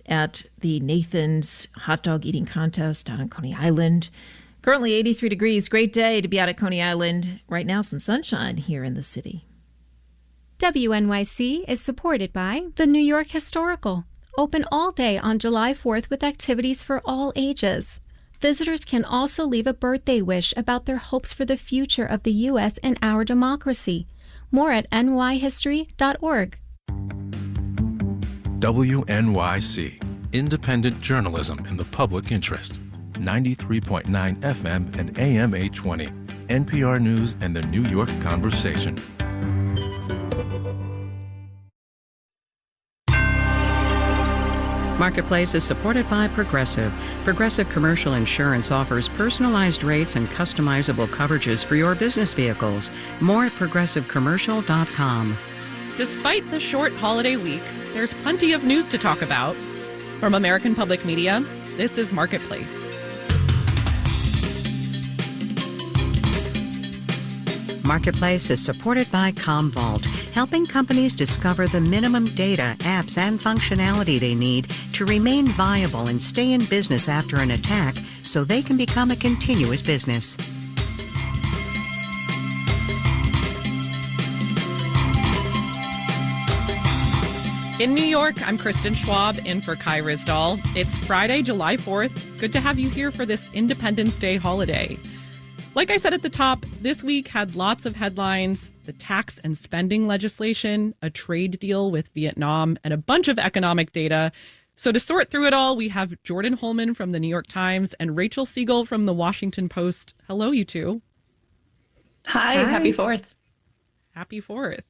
at the Nathan's hot dog eating contest down on Coney Island. Currently 83 degrees. Great day to be out at Coney Island. Right now, some sunshine here in the city. WNYC is supported by the New York Historical. Open all day on July 4th with activities for all ages. Visitors can also leave a birthday wish about their hopes for the future of the U.S. and our democracy. More at nyhistory.org. WNYC, independent journalism in the public interest. 93.9 FM and AM 820. NPR News and the New York Conversation. Marketplace is supported by Progressive. Progressive Commercial Insurance offers personalized rates and customizable coverages for your business vehicles. More at progressivecommercial.com. Despite the short holiday week, there's plenty of news to talk about. From American Public Media, this is Marketplace. Marketplace is supported by Commvault, helping companies discover the minimum data, apps, and functionality they need to remain viable and stay in business after an attack so they can become a continuous business. In New York, I'm Kristen Schwab, in for Kai Rizdal. It's Friday, July 4th. Good to have you here for this Independence Day holiday. Like I said at the top, this week had lots of headlines: the tax and spending legislation, a trade deal with Vietnam, and a bunch of economic data. So to sort through it all, we have Jordan Holman from the New York Times and Rachel Siegel from the Washington Post. Hello, you two. Hi. Happy 4th. Happy 4th.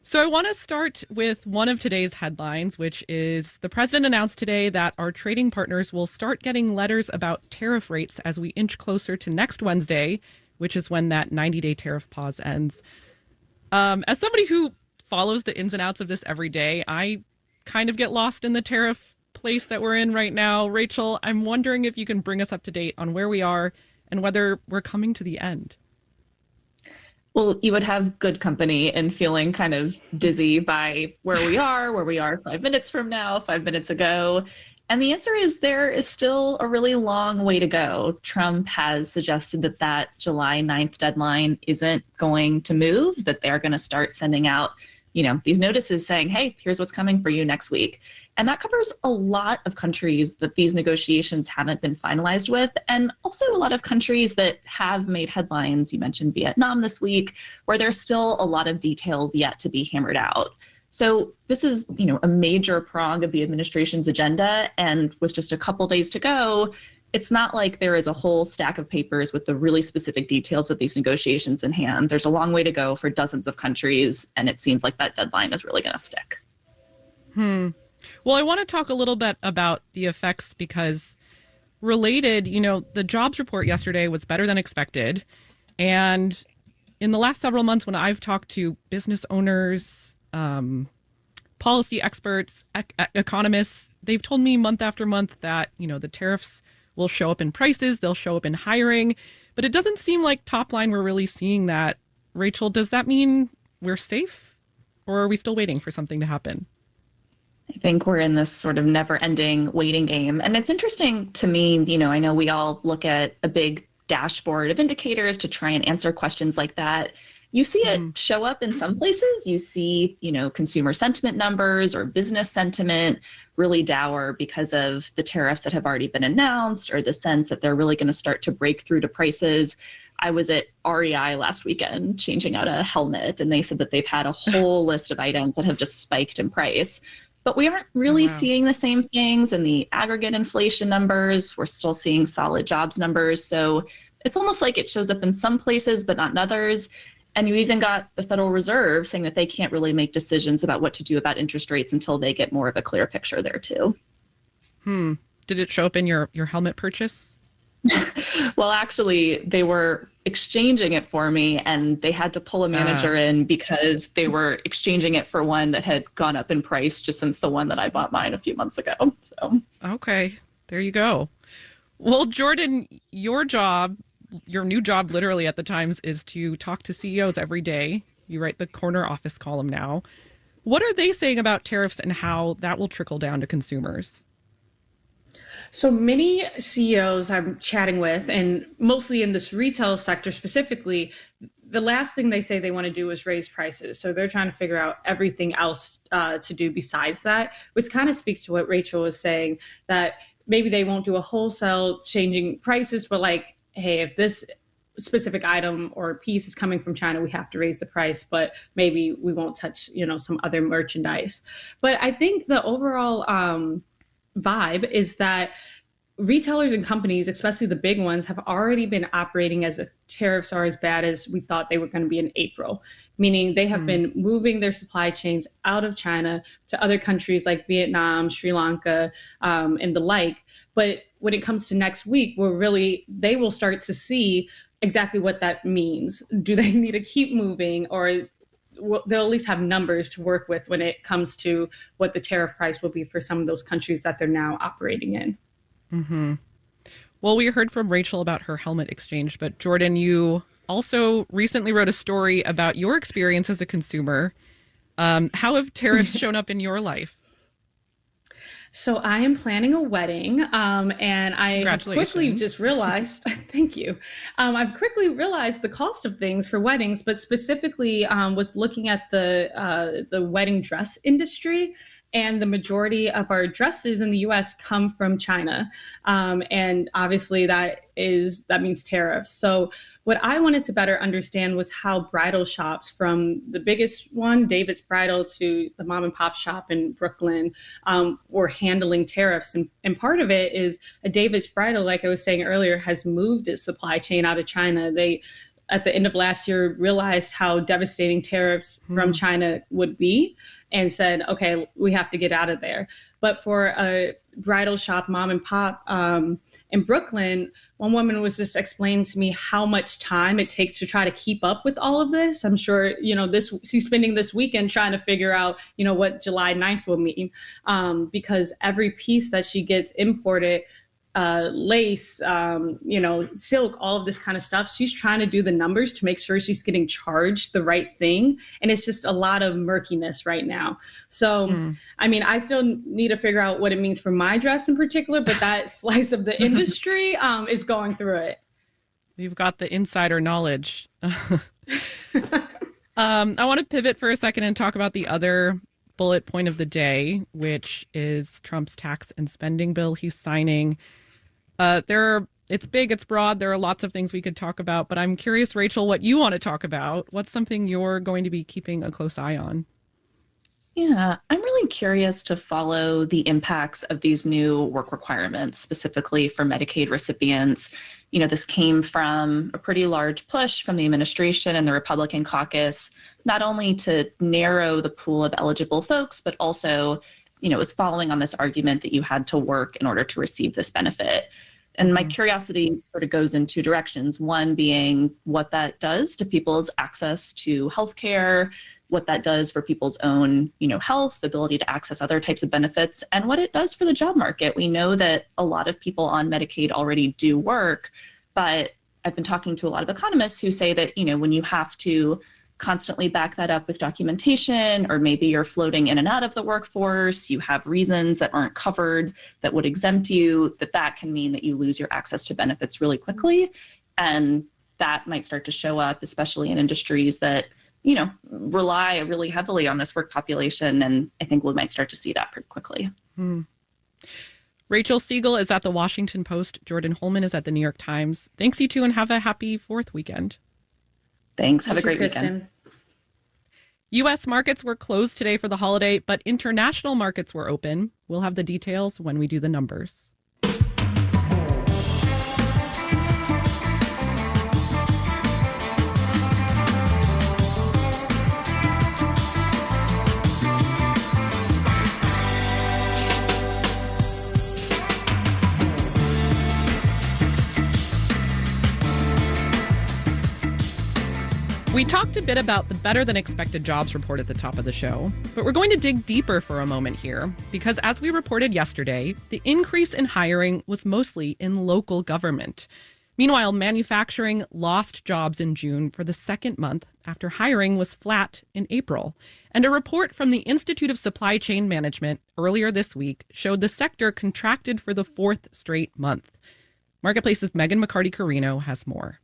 So I want to start with one of today's headlines, which is the president announced today that our trading partners will start getting letters about tariff rates as we inch closer to next Wednesday, which is when that 90-day tariff pause ends. As somebody who follows the ins and outs of this every day, I kind of get lost in the tariff place that we're in right now. Rachel, I'm wondering if you can bring us up to date on where we are and whether we're coming to the end. Well, you would have good company in feeling kind of dizzy by where we are 5 minutes from now, 5 minutes ago. And the answer is there is still a really long way to go. Trump has suggested that July 9th deadline isn't going to move, that they're going to start sending out, these notices saying, hey, here's what's coming for you next week. And that covers a lot of countries that these negotiations haven't been finalized with, and also a lot of countries that have made headlines. You mentioned Vietnam this week, where there's still a lot of details yet to be hammered out. So this is, a major prong of the administration's agenda. And with just a couple days to go, it's not like there is a whole stack of papers with the really specific details of these negotiations in hand. There's a long way to go for dozens of countries, and it seems like that deadline is really going to stick. Well, I want to talk a little bit about the effects because related, the jobs report yesterday was better than expected. And in the last several months, when I've talked to business owners, policy experts, economists, they've told me month after month that, the tariffs will show up in prices, they'll show up in hiring. But it doesn't seem like top line we're really seeing that. Rachel, does that mean we're safe? Or are we still waiting for something to happen? I think we're in this sort of never-ending waiting game. And it's interesting to me, I know we all look at a big dashboard of indicators to try and answer questions like that. You see it show up in some places. You see, consumer sentiment numbers or business sentiment really dour because of the tariffs that have already been announced, or the sense that they're really going to start to break through to prices. I was at REI last weekend changing out a helmet, and they said that they've had a whole list of items that have just spiked in price. But we aren't really seeing the same things in the aggregate inflation numbers. We're still seeing solid jobs numbers. So it's almost like it shows up in some places, but not in others. And you even got the Federal Reserve saying that they can't really make decisions about what to do about interest rates until they get more of a clear picture there too. Did it show up in your helmet purchase? Well, actually, they were exchanging it for me, and they had to pull a manager in because they were exchanging it for one that had gone up in price just since the one that I bought mine a few months ago. So okay, there you go. Well, Jordan, your new job literally at the Times is to talk to CEOs every day. You write the corner office column now. What are they saying about tariffs and how that will trickle down to consumers? So many CEOs I'm chatting with, and mostly in this retail sector specifically, the last thing they say they want to do is raise prices. So they're trying to figure out everything else to do besides that, which kind of speaks to what Rachel was saying, that maybe they won't do a wholesale changing prices, but like, hey, if this specific item or piece is coming from China, we have to raise the price, but maybe we won't touch, some other merchandise. But I think the overall vibe is that retailers and companies, especially the big ones, have already been operating as if tariffs are as bad as we thought they were going to be in April, meaning they have been moving their supply chains out of China to other countries like Vietnam, Sri Lanka, and the like. But when it comes to next week, they will start to see exactly what that means. Do they need to keep moving, or they'll at least have numbers to work with when it comes to what the tariff price will be for some of those countries that they're now operating in. Mm-hmm. Well, we heard from Rachel about her helmet exchange, but Jordan, you also recently wrote a story about your experience as a consumer. How have tariffs shown up in your life? So I am planning a wedding, and I have quickly just realized, thank you. I've quickly realized the cost of things for weddings, but specifically was looking at the wedding dress industry. And the majority of our dresses in the U.S. come from China. And obviously that means tariffs. So what I wanted to better understand was how bridal shops, from the biggest one, David's Bridal, to the mom and pop shop in Brooklyn, were handling tariffs. And part of it is a David's Bridal, like I was saying earlier, has moved its supply chain out of China. They, at the end of last year, realized how devastating tariffs from China would be and said, okay, we have to get out of there. But for a bridal shop, mom and pop in Brooklyn, one woman was just explaining to me how much time it takes to try to keep up with all of this. I'm sure, she's spending this weekend trying to figure out, what July 9th will mean, because every piece that she gets imported, lace, silk, all of this kind of stuff. She's trying to do the numbers to make sure she's getting charged the right thing. And it's just a lot of murkiness right now. So, I still need to figure out what it means for my dress in particular, but that slice of the industry is going through it. You've got the insider knowledge. I want to pivot for a second and talk about the other bullet point of the day, which is Trump's tax and spending bill he's signing. It's big, it's broad. There are lots of things we could talk about, but I'm curious, Rachel, what you want to talk about. What's something you're going to be keeping a close eye on? Yeah, I'm really curious to follow the impacts of these new work requirements, specifically for Medicaid recipients. This came from a pretty large push from the administration and the Republican caucus, not only to narrow the pool of eligible folks, but also, it was following on this argument that you had to work in order to receive this benefit. And my curiosity sort of goes in two directions. One being what that does to people's access to healthcare, what that does for people's own, health, ability to access other types of benefits, and what it does for the job market. We know that a lot of people on Medicaid already do work, but I've been talking to a lot of economists who say that, when you have to constantly back that up with documentation, or maybe you're floating in and out of the workforce, you have reasons that aren't covered that would exempt you, that can mean that you lose your access to benefits really quickly. And that might start to show up, especially in industries that, rely really heavily on this work population. And I think we might start to see that pretty quickly. Rachel Siegel is at the Washington Post. Jordan Holman is at the New York Times. Thanks, you two, and have a happy 4th weekend. Thanks. Have a great weekend. U.S. markets were closed today for the holiday, but international markets were open. We'll have the details when we do the numbers. We talked a bit about the better than expected jobs report at the top of the show, but we're going to dig deeper for a moment here because as we reported yesterday, the increase in hiring was mostly in local government. Meanwhile, manufacturing lost jobs in June for the second month after hiring was flat in April. And a report from the Institute of Supply Chain Management earlier this week showed the sector contracted for the fourth straight month. Marketplace's Megan McCarty-Carino has more.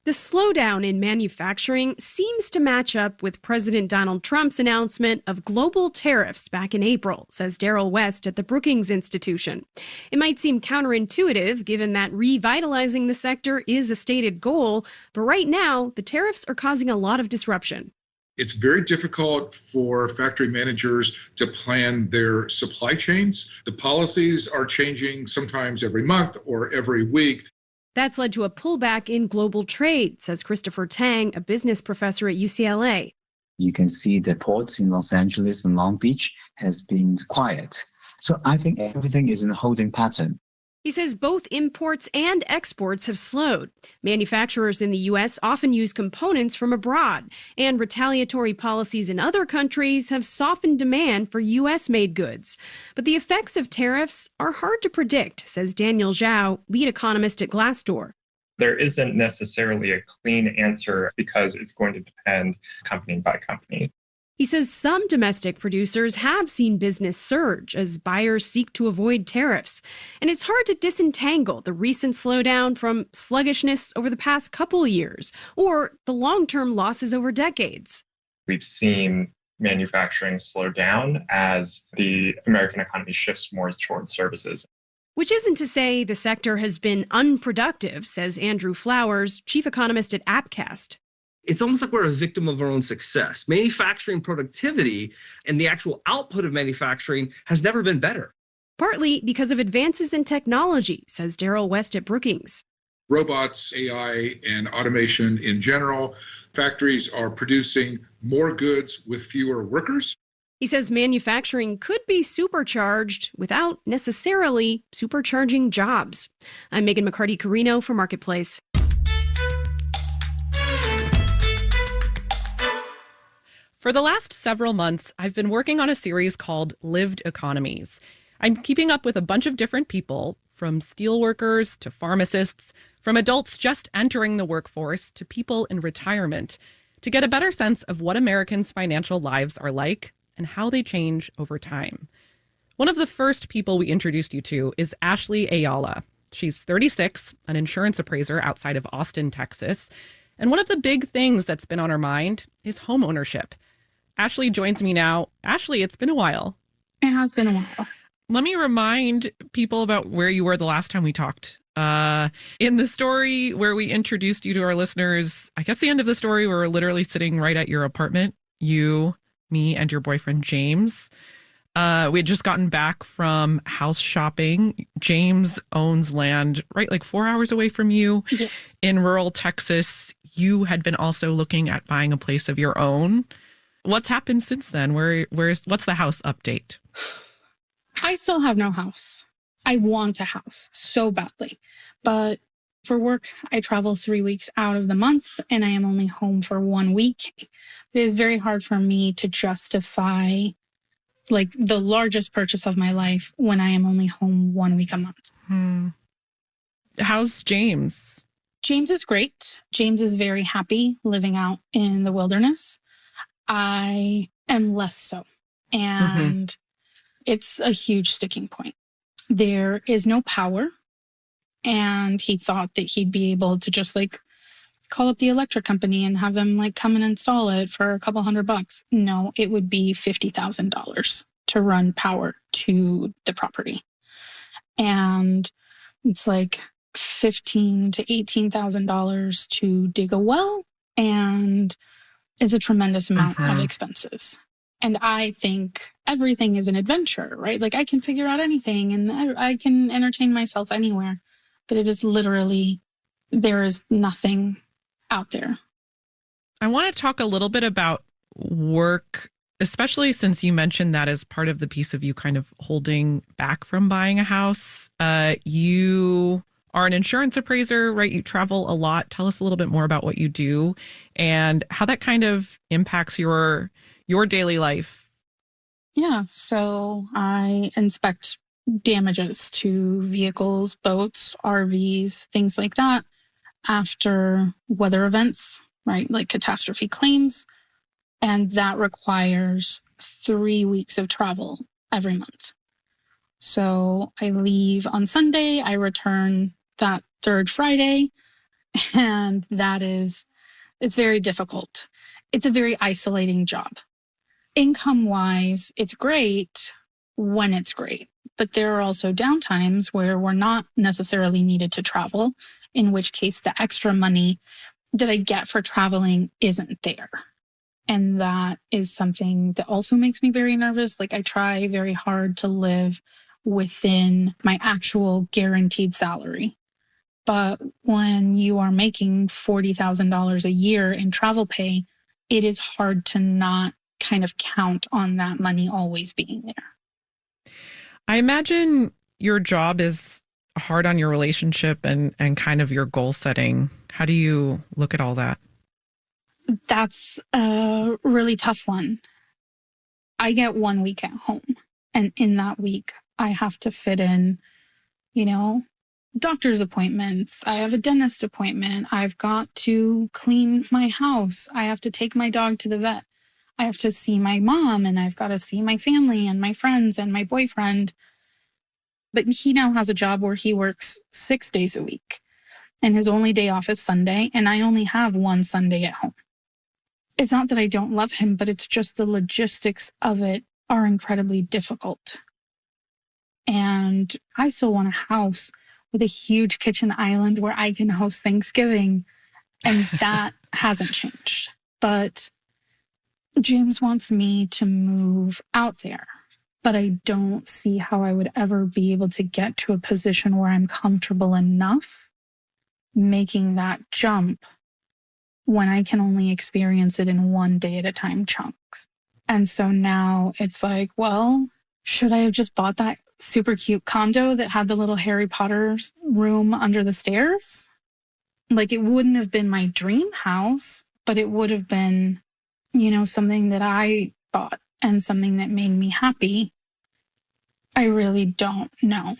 The slowdown in manufacturing seems to match up with President Donald Trump's announcement of global tariffs back in April, says Daryl West at the Brookings Institution. It might seem counterintuitive given that revitalizing the sector is a stated goal, but right now, the tariffs are causing a lot of disruption. It's very difficult for factory managers to plan their supply chains. The policies are changing sometimes every month or every week. That's led to a pullback in global trade, says Christopher Tang, a business professor at UCLA. You can see the ports in Los Angeles and Long Beach has been quiet. So I think everything is in a holding pattern. He says both imports and exports have slowed. Manufacturers in the U.S. often use components from abroad, and retaliatory policies in other countries have softened demand for U.S.-made goods. But the effects of tariffs are hard to predict, says Daniel Zhao, lead economist at Glassdoor. There isn't necessarily a clean answer because it's going to depend company by company. He says some domestic producers have seen business surge as buyers seek to avoid tariffs. And it's hard to disentangle the recent slowdown from sluggishness over the past couple years or the long-term losses over decades. We've seen manufacturing slow down as the American economy shifts more towards services. Which isn't to say the sector has been unproductive, says Andrew Flowers, chief economist at Appcast. It's almost like we're a victim of our own success. Manufacturing productivity and the actual output of manufacturing has never been better. Partly because of advances in technology, says Daryl West at Brookings. Robots, AI, and automation in general, factories are producing more goods with fewer workers. He says manufacturing could be supercharged without necessarily supercharging jobs. I'm Megan McCarty-Carino for Marketplace. For the last several months, I've been working on a series called Lived Economies. I'm keeping up with a bunch of different people, from steelworkers to pharmacists, from adults just entering the workforce to people in retirement, to get a better sense of what Americans' financial lives are like and how they change over time. One of the first people we introduced you to is Ashley Ayala. She's 36, an insurance appraiser outside of Austin, Texas. And one of the big things that's been on her mind is home ownership. Ashley joins me now. Ashley, it's been a while. It has been a while. Let me remind people about where you were the last time we talked. In the story where we introduced you to our listeners, I guess the end of the story, we were literally sitting right at your apartment, you, me, and your boyfriend, James. We had just gotten back from house shopping. James owns land right like 4 hours away from you. Yes. In rural Texas. You had been also looking at buying a place of your own. What's happened since then? What's the house update? I still have no house. I want a house so badly. But for work, I travel 3 weeks out of the month and I am only home for 1 week. It is very hard for me to justify like the largest purchase of my life when I am only home 1 week a month. How's James? James is great. James is very happy living out in the wilderness. I am less so. And it's a huge sticking point. There is no power. And he thought that he'd be able to just like call up the electric company and have them like come and install it for a couple $100. No, it would be $50,000 to run power to the property. And it's like $15,000 to $18,000 to dig a well. And it's a tremendous amount of expenses. And I think everything is an adventure, right? Like I can figure out anything and I can entertain myself anywhere. But it is literally, there is nothing out there. I want to talk a little bit about work, especially since you mentioned that as part of the piece of you kind of holding back from buying a house. You are an insurance appraiser, right? You travel a lot. Tell us a little bit more about what you do and how that kind of impacts your daily life. Yeah, so I inspect damages to vehicles, boats, RVs, things like that after weather events, right? Like catastrophe claims. And that requires 3 weeks of travel every month. So I leave on Sunday, I return that third Friday, and it's very difficult. It's a very isolating job. Income-wise, it's great when it's great, but there are also downtimes where we're not necessarily needed to travel, in which case the extra money that I get for traveling isn't there. And that is something that also makes me very nervous. Like, I try very hard to live within my actual guaranteed salary. But when you are making $40,000 a year in travel pay, it is hard to not kind of count on that money always being there. I imagine your job is hard on your relationship and kind of your goal setting. How do you look at all that? That's a really tough one. I get 1 week at home, and in that week, I have to fit in, doctor's appointments. I have a dentist appointment. I've got to clean my house. I have to take my dog to the vet. I have to see my mom, and I've got to see my family and my friends and my boyfriend. But he now has a job where he works 6 days a week, and his only day off is Sunday, and I only have one Sunday at home. It's not that I don't love him, but it's just the logistics of it are incredibly difficult. And I still want a house with a huge kitchen island where I can host Thanksgiving, and that hasn't changed. But James wants me to move out there, but I don't see how I would ever be able to get to a position where I'm comfortable enough making that jump when I can only experience it in 1 day at a time chunks. And so now it's like, well, should I have just bought that super cute condo that had the little Harry Potter room under the stairs? Like, it wouldn't have been my dream house, but it would have been, something that I bought and something that made me happy. I really don't know.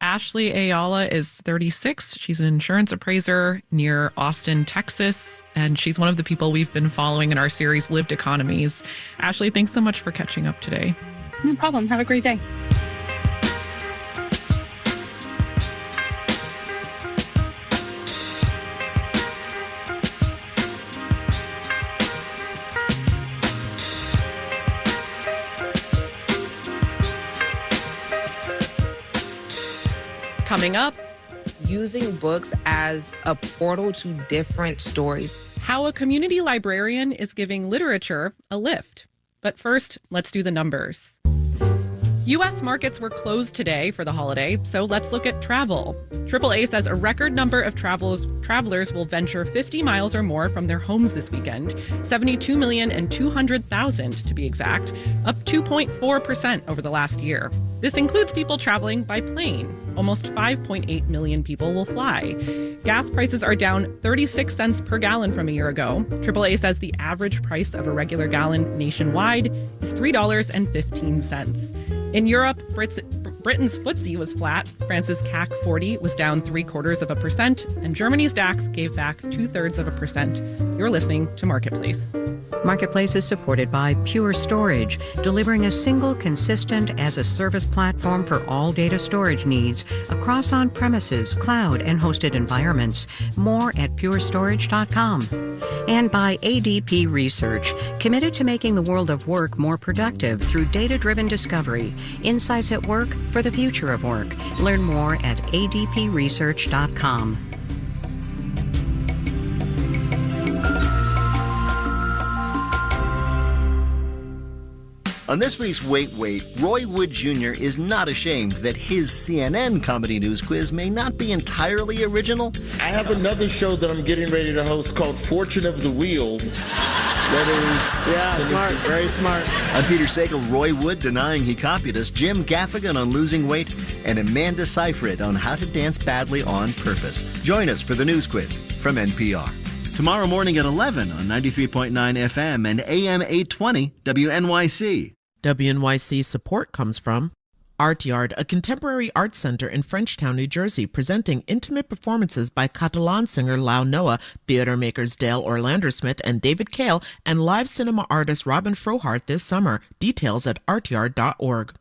Ashley Ayala is 36. She's an insurance appraiser near Austin, Texas, and she's one of the people we've been following in our series Lived Economies. Ashley, thanks so much for catching up today. No problem. Have a great day. Coming up, using books as a portal to different stories. How a community librarian is giving literature a lift. But first, let's do the numbers. U.S. markets were closed today for the holiday, so let's look at travel. AAA says a record number of travelers will venture 50 miles or more from their homes this weekend, 72,200,000 to be exact, up 2.4% over the last year. This includes people traveling by plane. Almost 5.8 million people will fly. Gas prices are down 36 cents per gallon from a year ago. AAA says the average price of a regular gallon nationwide is $3.15. In Europe, Britain's FTSE was flat, France's CAC 40 was down 0.75%, and Germany's DAX gave back 0.2%. You're listening to Marketplace. Marketplace is supported by Pure Storage, delivering a single, consistent as-a-service platform for all data storage needs across on-premises, cloud, and hosted environments. More at purestorage.com. And by ADP Research, committed to making the world of work more productive through data-driven discovery. Insights at work for the future of work. Learn more at adpresearch.com. On this week's Wait, Roy Wood Jr. is not ashamed that his CNN comedy news quiz may not be entirely original. I have another show that I'm getting ready to host called Fortune of the Wheel. Smart, very smart. I'm Peter Sagal. Roy Wood denying he copied us, Jim Gaffigan on losing weight, and Amanda Seyfried on how to dance badly on purpose. Join us for the news quiz from NPR. Tomorrow morning at 11 on 93.9 FM and AM 820 WNYC. WNYC support comes from Art Yard, a contemporary art center in Frenchtown, New Jersey, presenting intimate performances by Catalan singer Lau Noah, theater makers Dale Orlander-Smith and David Kale, and live cinema artist Robin Frohart this summer. Details at artyard.org.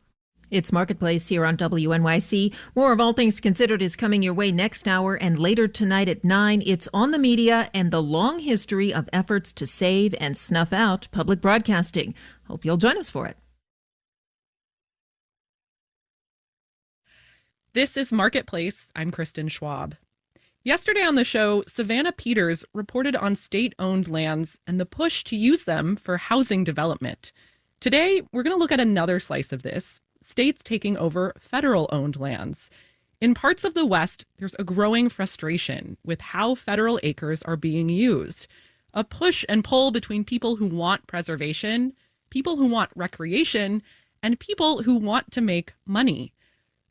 It's Marketplace here on WNYC. More of All Things Considered is coming your way next hour, and later tonight at 9, it's On the Media and the long history of efforts to save and snuff out public broadcasting. Hope you'll join us for it. This is Marketplace. I'm Kristen Schwab. Yesterday on the show, Savannah Peters reported on state-owned lands and the push to use them for housing development. Today, we're going to look at another slice of this. States taking over federal-owned lands. In parts of the West, there's a growing frustration with how federal acres are being used. A push and pull between people who want preservation, people who want recreation, and people who want to make money.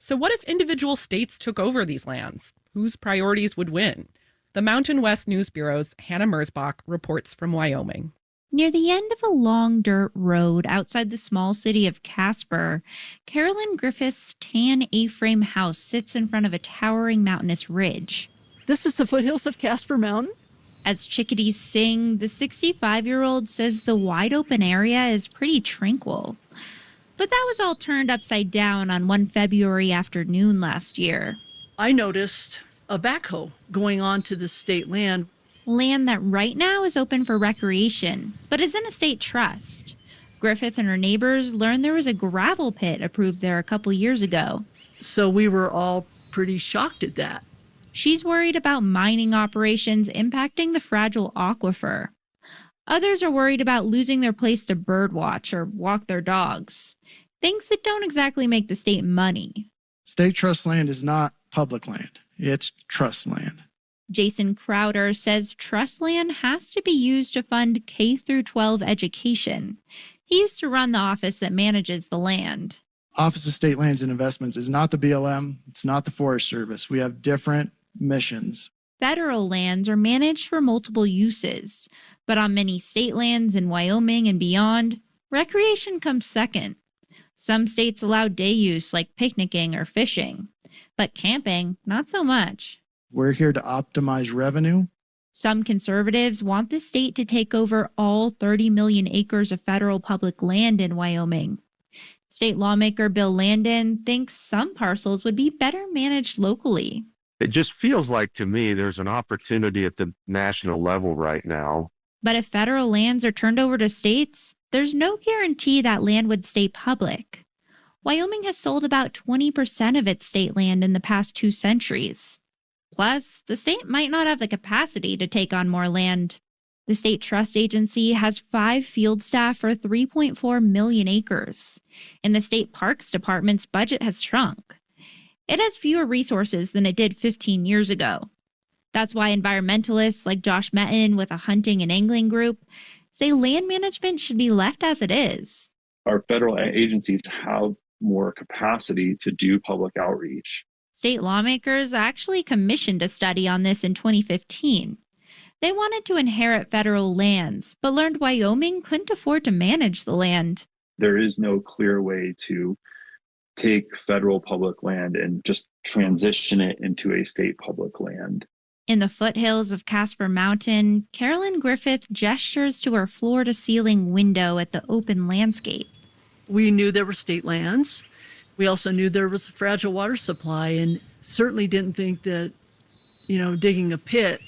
So what if individual states took over these lands? Whose priorities would win? The Mountain West News Bureau's Hannah Mersbach reports from Wyoming. Near the end of a long dirt road outside the small city of Casper, Carolyn Griffith's tan A-frame house sits in front of a towering mountainous ridge. This is the foothills of Casper Mountain. As chickadees sing, the 65-year-old says the wide-open area is pretty tranquil. But that was all turned upside down on one February afternoon last year. I noticed a backhoe going on to the state land. Land that right now is open for recreation, but is in a state trust. Griffith and her neighbors learned there was a gravel pit approved there a couple years ago. So we were all pretty shocked at that. She's worried about mining operations impacting the fragile aquifer. Others are worried about losing their place to birdwatch or walk their dogs. Things that don't exactly make the state money. State trust land is not public land. It's trust land. Jason Crowder says trust land has to be used to fund K-12 education. He used to run the office that manages the land. Office of State Lands and Investments is not the BLM. It's not the Forest Service. We have different missions. Federal lands are managed for multiple uses, but on many state lands in Wyoming and beyond, recreation comes second. Some states allow day use like picnicking or fishing, but camping, not so much. We're here to optimize revenue. Some conservatives want the state to take over all 30 million acres of federal public land in Wyoming. State lawmaker Bill Landon thinks some parcels would be better managed locally. It just feels like to me there's an opportunity at the national level right now. But if federal lands are turned over to states, there's no guarantee that land would stay public. Wyoming has sold about 20% of its state land in the past 2 centuries. Plus, the state might not have the capacity to take on more land. The State Trust Agency has 5 field staff for 3.4 million acres, and the State Parks Department's budget has shrunk. It has fewer resources than it did 15 years ago. That's why environmentalists like Josh Metton with a hunting and angling group say land management should be left as it is. Our federal agencies have more capacity to do public outreach. State lawmakers actually commissioned a study on this in 2015. They wanted to inherit federal lands, but learned Wyoming couldn't afford to manage the land. There is no clear way to take federal public land and just transition it into a state public land. In the foothills of Casper Mountain, Carolyn Griffith gestures to her floor-to-ceiling window at the open landscape. We knew there were state lands. We also knew there was a fragile water supply and certainly didn't think that, digging a pit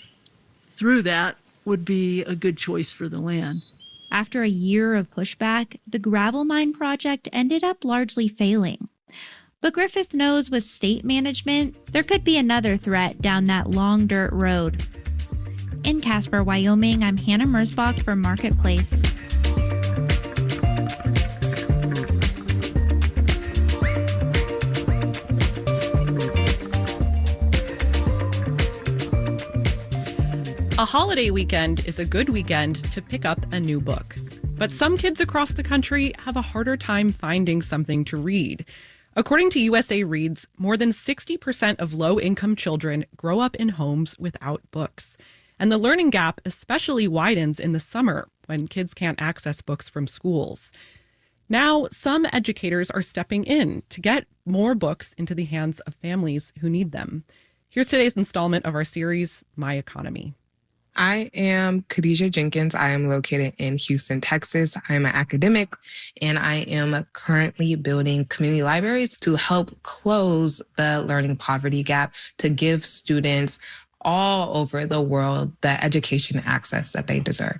through that would be a good choice for the land. After a year of pushback, the gravel mine project ended up largely failing. But Griffith knows with state management, there could be another threat down that long dirt road. In Casper, Wyoming, I'm Hannah Mersbach for Marketplace. A holiday weekend is a good weekend to pick up a new book. But some kids across the country have a harder time finding something to read. According to USA Reads, more than 60% of low-income children grow up in homes without books. And the learning gap especially widens in the summer when kids can't access books from schools. Now, some educators are stepping in to get more books into the hands of families who need them. Here's today's installment of our series, My Economy. I am Khadijah Jenkins. I am located in Houston, Texas. I am an academic, and I am currently building community libraries to help close the learning poverty gap, to give students all over the world the education access that they deserve.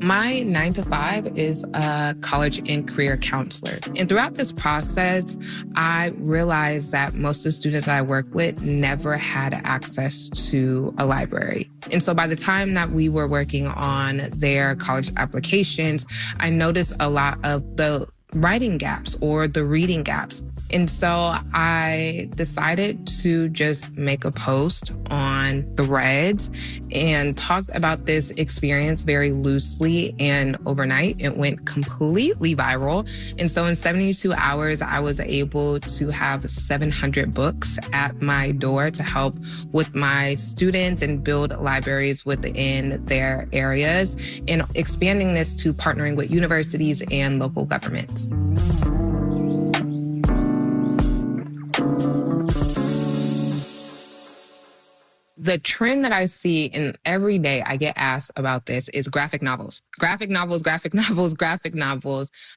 My 9-to-5 is a college and career counselor. And throughout this process, I realized that most of the students that I work with never had access to a library. And so by the time that we were working on their college applications, I noticed a lot of the writing gaps or the reading gaps. And so I decided to just make a post on Threads and talked about this experience very loosely. And overnight, it went completely viral. And so in 72 hours, I was able to have 700 books at my door to help with my students and build libraries within their areas, and expanding this to partnering with universities and local governments. The trend that I see, and every day I get asked about this, is graphic novels. Graphic novels,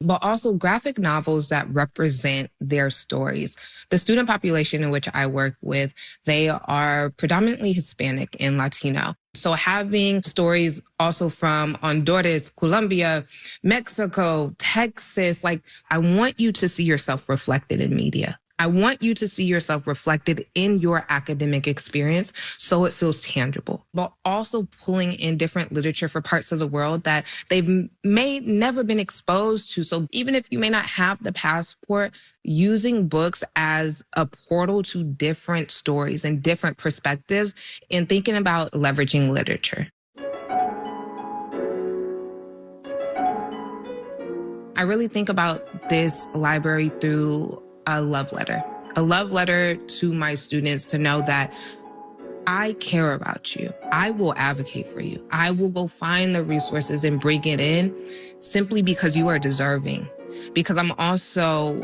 but also graphic novels that represent their stories. The student population in which I work with, they are predominantly Hispanic and Latino. So having stories also from Honduras, Colombia, Mexico, Texas, I want you to see yourself reflected in media. I want you to see yourself reflected in your academic experience so it feels tangible, but also pulling in different literature for parts of the world that they've may never been exposed to. So even if you may not have the passport, using books as a portal to different stories and different perspectives, and thinking about leveraging literature. I really think about this library through a love letter to my students, to know that I care about you. I will advocate for you. I will go find the resources and bring it in simply because you are deserving. Because I'm also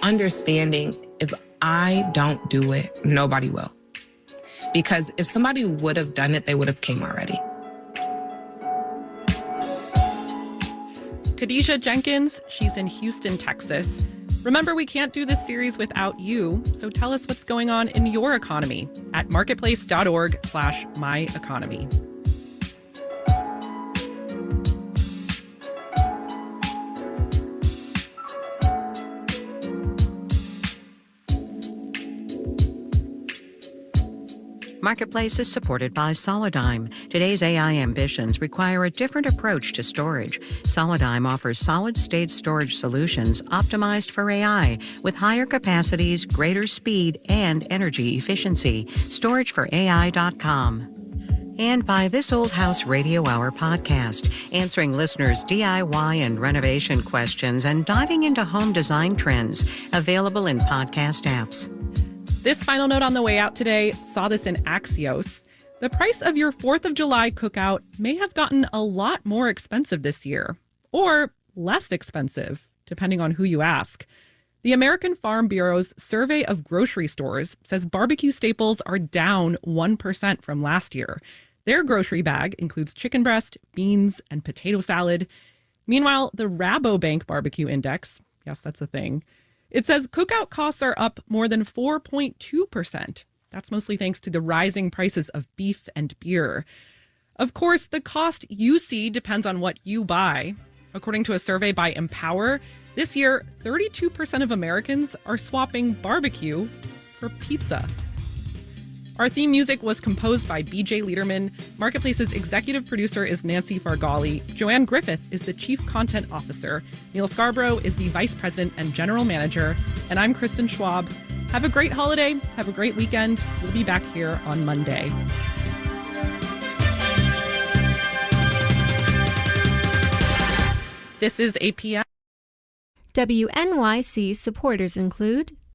understanding, if I don't do it, nobody will. Because if somebody would have done it, they would have came already. Khadijah Jenkins, she's in Houston, Texas. Remember, we can't do this series without you, so tell us what's going on in your economy at marketplace.org/myeconomy. Marketplace is supported by Solidigm. Today's AI ambitions require a different approach to storage. Solidigm offers solid-state storage solutions optimized for AI with higher capacities, greater speed, and energy efficiency. StorageForAI.com. And by This Old House Radio Hour podcast, answering listeners' DIY and renovation questions and diving into home design trends. Available in podcast apps. This final note on the way out today, saw this in Axios. The price of your 4th of July cookout may have gotten a lot more expensive this year, or less expensive, depending on who you ask. The American Farm Bureau's survey of grocery stores says barbecue staples are down 1% from last year. Their grocery bag includes chicken breast, beans, and potato salad. Meanwhile, the Rabobank Barbecue Index, yes, that's a thing, it says cookout costs are up more than 4.2%. That's mostly thanks to the rising prices of beef and beer. Of course, the cost you see depends on what you buy. According to a survey by Empower, this year, 32% of Americans are swapping barbecue for pizza. Our theme music was composed by BJ Liederman. Marketplace's executive producer is Nancy Fargali. Joanne Griffith is the chief content officer. Neil Scarborough is the vice president and general manager. And I'm Kristen Schwab. Have a great holiday. Have a great weekend. We'll be back here on Monday. This is APM. WNYC supporters include